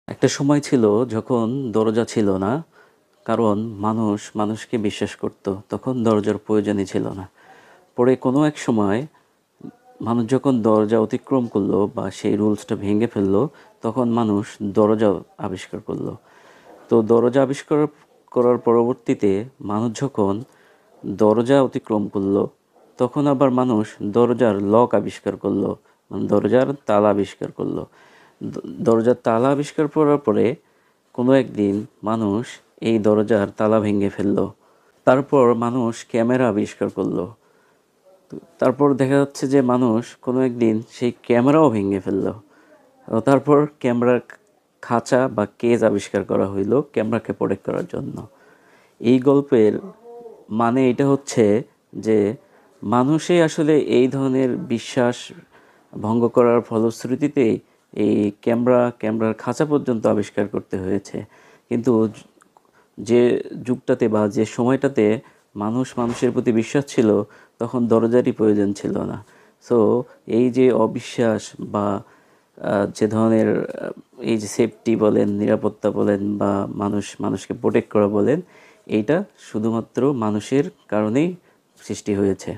একটা সময় ছিল যখন দরজা ছিল না। কারণ মানুষ মানুষকে বিশ্বাস করত। তখন দরজার প্রয়োজনই ছিল না। পরে কোনো এক সময় মানুষ যখন দরজা অতিক্রম করলো বা সেই রুলসটা ভেঙে ফেললো, তখন মানুষ দরজা আবিষ্কার করলো। তো দরজা আবিষ্কার করার পরবর্তীতে মানুষ যখন দরজা অতিক্রম করলো, তখন আবার মানুষ দরজার লক আবিষ্কার করলো। মানে দরজার তালা আবিষ্কার করলো। দরজার তালা আবিষ্কার করার পরে কোনো একদিন মানুষ এই দরজার তালা ভেঙে ফেললো। তারপর মানুষ ক্যামেরা আবিষ্কার করলো। তারপর দেখা যাচ্ছে যে মানুষ কোনো একদিন সেই ক্যামেরাও ভেঙে ফেললো। তারপর ক্যামেরার খাঁচা বা কেজ আবিষ্কার করা হইলো ক্যামেরাকে প্রোটেক্ট করার জন্য। এই গল্পের মানে এটা হচ্ছে যে মানুষই আসলে এই ধরনের বিশ্বাস ভঙ্গ করার ফলশ্রুতিতে এই ক্যামেরার খাঁচা পর্যন্ত আবিষ্কার করতে হয়েছে। কিন্তু যে যুগটাতে বা যে সময়টাতে মানুষ মানুষের প্রতি বিশ্বাস ছিল, তখন দরজারই প্রয়োজন ছিল না। সো এই যে অবিশ্বাস বা যে ধরনের এই যে সেফটি বলেন, নিরাপত্তা বলেন বা মানুষকে প্রোটেক্ট করা বলেন, এইটা শুধুমাত্র মানুষের কারণেই সৃষ্টি হয়েছে।